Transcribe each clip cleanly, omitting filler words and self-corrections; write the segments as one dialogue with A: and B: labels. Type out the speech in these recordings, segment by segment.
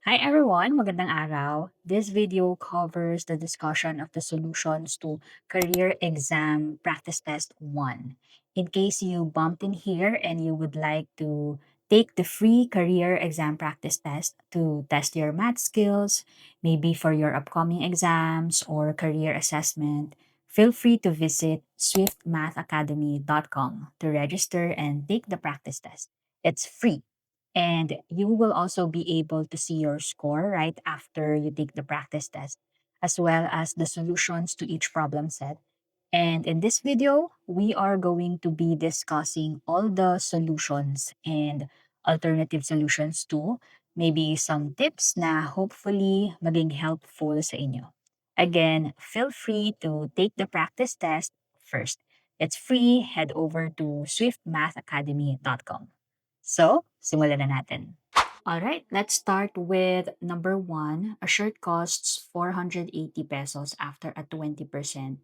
A: Hi everyone, magandang araw. This video covers the discussion of the solutions to Career Exam Practice Test 1. In case you bumped in here and you would like to take the free Career Exam Practice Test to test your math skills, maybe for your upcoming exams or career assessment, feel free to visit swiftmathacademy.com to register and take the practice test. It's free. And you will also be able to see your score right after you take the practice test, as well as the solutions to each problem set. And in this video, we are going to be discussing all the solutions and alternative solutions too. Maybe some tips na hopefully maging helpful sa inyo. Again, feel free to take the practice test first. It's free. Head over to swiftmathacademy.com. So, simulan na natin. All right, let's start with number one. A shirt costs 480 pesos after a 20%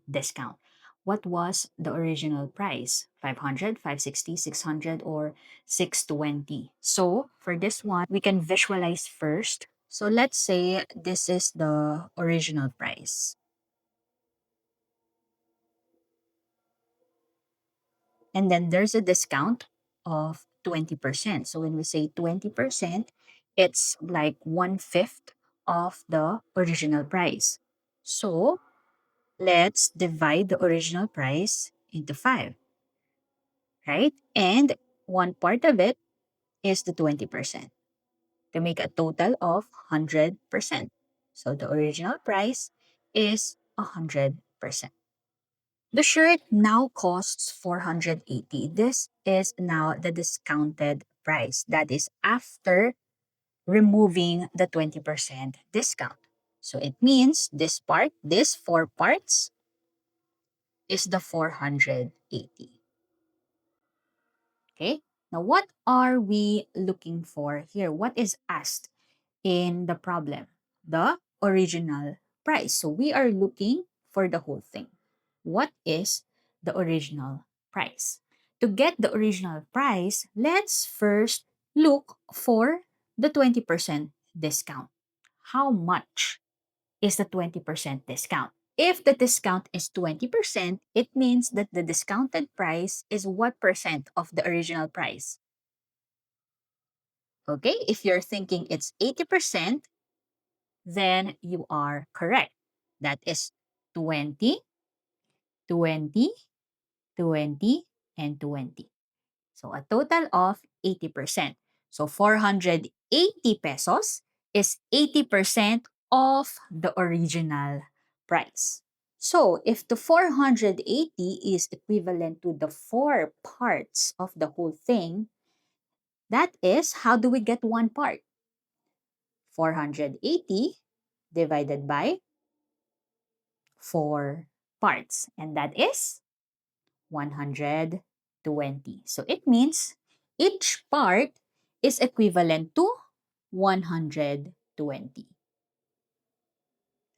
A: discount. What was the original price? 500, 560, 600, or 620? So, for this one, we can visualize first. So, let's say this is the original price. And then there's a discount of 20%. So when we say 20%, it's like one fifth of the original price. So let's divide the original price into five, right? And one part of it is the 20% to make a total of 100%. So the original price is 100%. The shirt now costs 480. This is now the discounted price. That is after removing the 20% discount. So it means this part, these four parts, is the 480. Okay? Now, what are we looking for here? What is asked in the problem? The original price. So we are looking for the whole thing. What is the original price? To get the original price, let's first look for the 20% discount. How much is the 20% discount? If the discount is 20%, it means that the discounted price is what percent of the original price? Okay, if you're thinking it's 80%, then you are correct. That is 20, 20, 20, and 20. So a total of 80%. So 480 pesos is 80% of the original price. So if the 480 is equivalent to the four parts of the whole thing, that is, how do we get one part? 480 divided by 4 parts, and that is 120. So it means each part is equivalent to 120.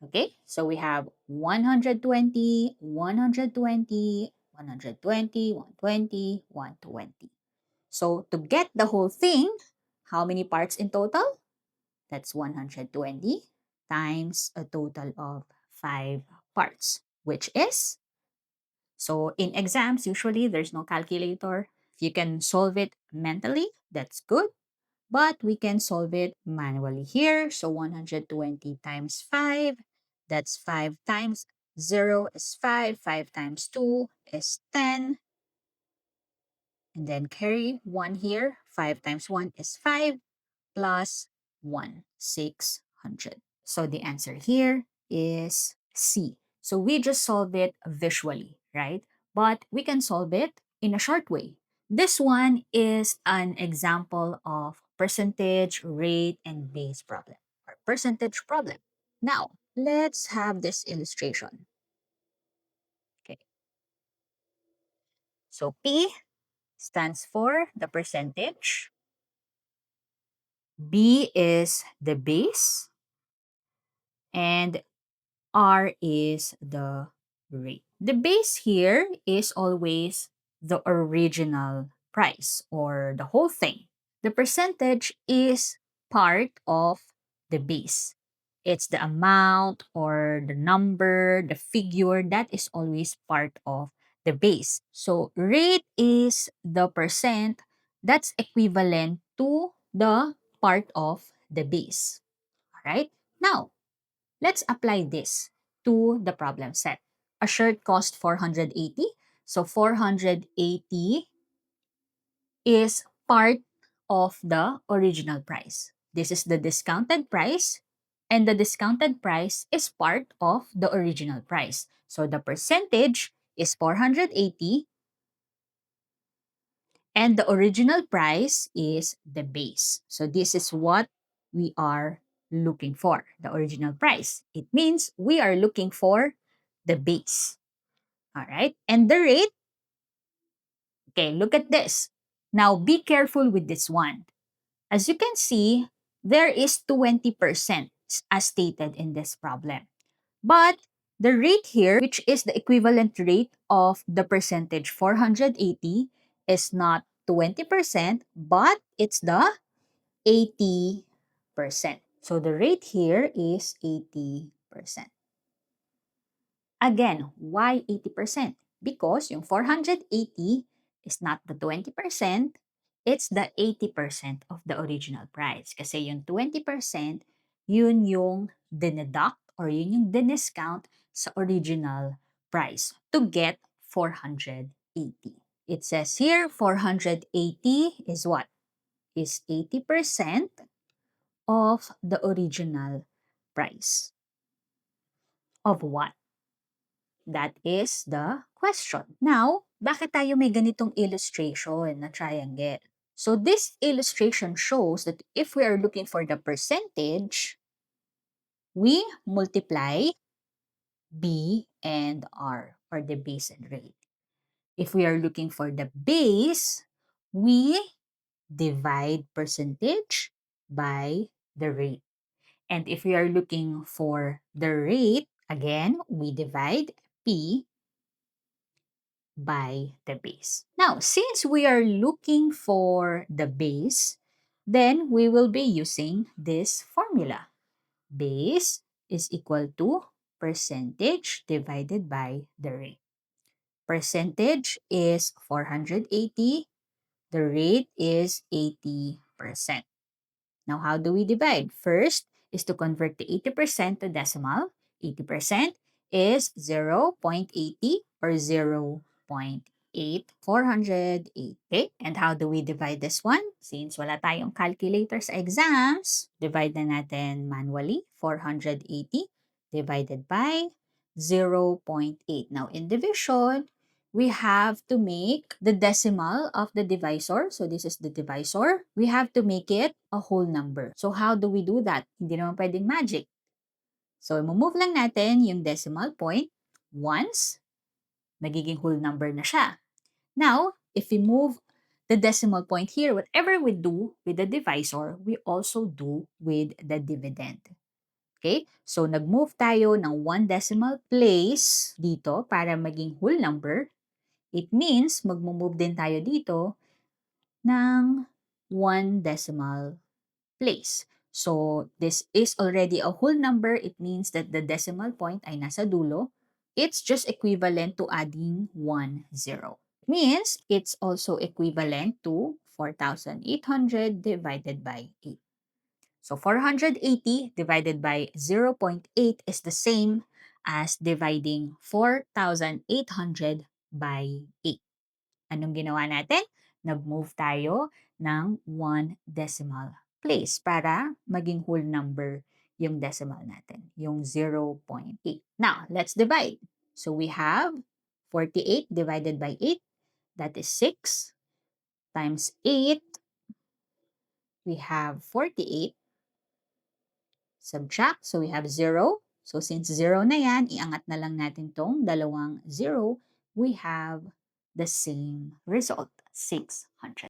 A: Okay, so we have 120, 120, 120, 120, 120. So to get the whole thing, how many parts in total? That's 120 times a total of 5 parts, which is, so in exams, usually there's no calculator. If you can solve it mentally, that's good. But we can solve it manually here. So 120 times 5, that's 5 times 0 is 5. 5 times 2 is 10. And then carry 1 here. 5 times 1 is 5 plus 1, 600. So the answer here is C. So we just solve it visually, right? But we can solve it in a short way. This one is an example of percentage, rate, and base problem, or percentage problem. Now, let's have this illustration. Okay. So P stands for the percentage. B is the base. And R is the rate. The base here is always the original price or the whole thing. The percentage is part of the base. It's the amount or the number, the figure that is always part of the base. So rate is the percent that's equivalent to the part of the base. All right? Now, let's apply this to the problem set. A shirt cost 480. So 480 is part of the original price. This is the discounted price, and the discounted price is part of the original price. So the percentage is 480, and the original price is the base. So this is what we are looking for, the original price. It means we are looking for the base. All right? And the rate, okay, look at this. Now be careful with this one. As you can see, there is 20% as stated in this problem. But the rate here, which is the equivalent rate of the percentage 480, is not 20%, but it's the 80%. So the rate here is 80%. Again, why 80%? Because yung 480 is not the 20%, it's the 80% of the original price. Kasi yung 20%, yun yung dineduct or yun yung diniscount sa original price to get 480. It says here, 480 is what? Is 80% of the original price. Of what? That is the question. Now, bakit tayo may ganitong illustration na triangle? So this illustration shows that if we are looking for the percentage, we multiply B and R, or the base and rate. If we are looking for the base, we divide percentage by the rate. And if we are looking for the rate, again, we divide P by the base. Now, since we are looking for the base, then we will be using this formula. Base is equal to percentage divided by the rate. Percentage is 480. The rate is 80%. Now, how do we divide? First is to convert the 80% to decimal. 80% is 0.80 or 0.8, 480. Okay, and how do we divide this one? Since wala tayong calculator sa exams, divide na natin manually. 480 divided by 0.8. Now, in division, we have to make the decimal of the divisor. So this is the divisor. We have to make it a whole number. So how do we do that? Hindi naman pwedeng magic. So move lang natin yung decimal point once, magiging whole number na siya. Now, if we move the decimal point here, whatever we do with the divisor, we also do with the dividend. Okay? So nag-move tayo ng 1 decimal place dito para maging whole number. It means mag-move din tayo dito ng 1 decimal place. So, this is already a whole number. It means that the decimal point ay nasa dulo. It's just equivalent to adding 1 zero. It means it's also equivalent to 4,800 divided by 8. So, 480 divided by 0.8 is the same as dividing 4,800 by 8. Anong ginawa natin? Nag-move tayo ng 1 decimal place para maging whole number yung decimal natin, yung 0.8. Now, let's divide. So we have 48 divided by 8, that is 6, times 8, we have 48, subtract, so we have 0. So since 0 na yan, iangat na lang natin tong dalawang 0, we have the same result, 600.